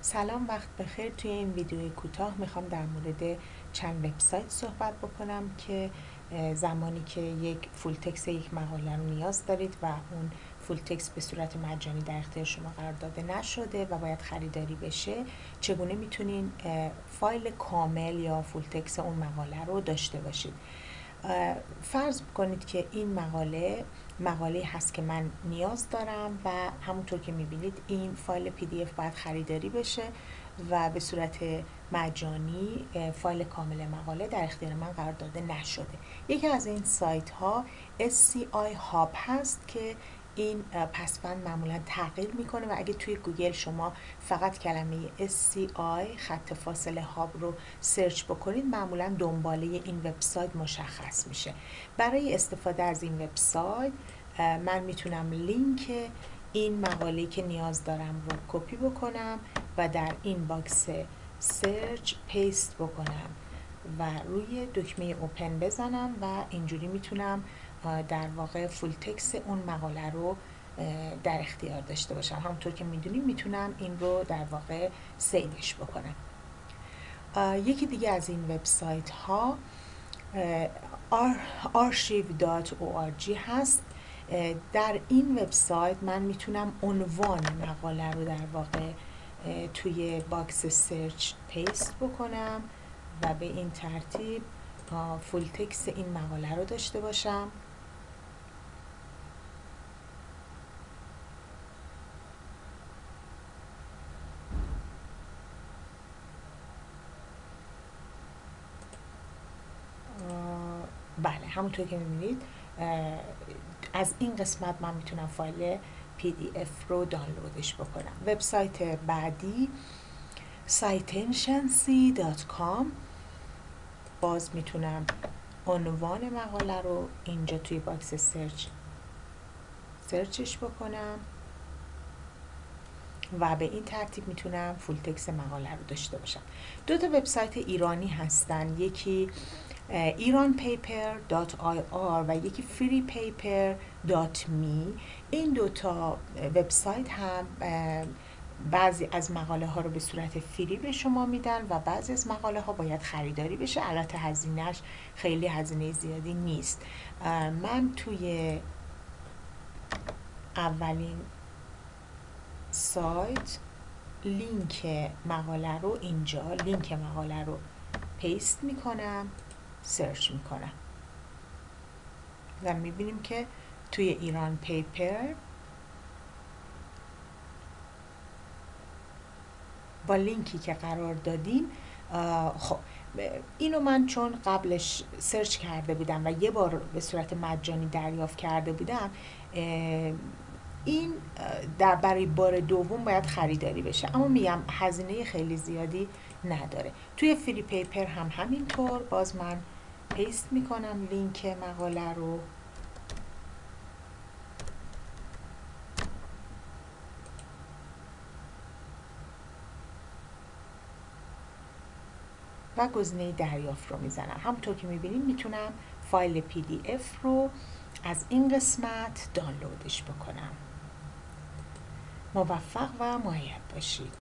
سلام، وقت بخیر. توی این ویدیو کوتاه میخوام در مورد چند وبسایت صحبت بکنم که زمانی که یک فول تکست یک مقاله رو نیاز دارید و اون فول تکست به صورت مجانی در اختیار شما قرار داده نشده و باید خریداری بشه، چگونه میتونین فایل کامل یا فول تکست اون مقاله رو داشته باشید. فرض کنید که این مقاله هست که من نیاز دارم و همونطور که میبینید این فایل PDF باید خریداری بشه و به صورت مجانی فایل کامل مقاله در اختیار من قرار داده نشده. یکی از این سایت ها SCI Hub هست که این پسوند معمولا تغییر میکنه و اگه توی گوگل شما فقط کلمه SCI خط فاصله هاب رو سرچ بکنید، معمولا دنباله این وبسایت مشخص میشه. برای استفاده از این وبسایت من میتونم لینک این مقاله که نیاز دارم رو کپی بکنم و در این باکس سرچ پیست بکنم و روی دکمه اوپن بزنم و اینجوری میتونم در واقع فول تکست اون مقاله رو در اختیار داشته باشم. همونطور که میدونیم میتونم این رو در واقع سیوش بکنم. یکی دیگه از این وبسایت ها archive.org هست. در این وبسایت من میتونم عنوان مقاله رو در واقع توی باکس سرچ پیست بکنم و به این ترتیب فول تکست این مقاله رو داشته باشم. بله، همونطور که میبینید از این قسمت من میتونم فایل PDF رو دانلودش بکنم. وبسایت بعدی citationc.com. باز میتونم عنوان مقاله رو اینجا توی باکس سرچش بکنم و به این ترتیب میتونم فول تکست مقاله رو داشته باشم. دو تا وبسایت ایرانی هستن، یکی iranpaper.ir و یکی freepaper.me. این دوتا وبسایت هم بعضی از مقاله ها رو به صورت فری به شما میدن و بعضی از مقاله ها باید خریداری بشه. البته هزینهش خیلی هزینه زیادی نیست. من توی اولین سایت لینک مقاله رو اینجا لینک مقاله رو پیست میکنم، سرچ میکنم و میبینیم که توی ایران پیپر با لینکی که قرار دادیم، خب اینو من چون قبلش سرچ کرده بودم و یه بار به صورت مجانی دریافت کرده بودم، این برای بار دوم باید خریداری بشه، اما میگم هزینه خیلی زیادی نداره. توی فری پیپر هم همینطور، باز من پیست میکنم لینک مقاله رو و گزینه دریافت رو میزنم. همونطور که میبینیم میتونم فایل PDF رو از این قسمت دانلودش بکنم. موفق و مؤید باشید.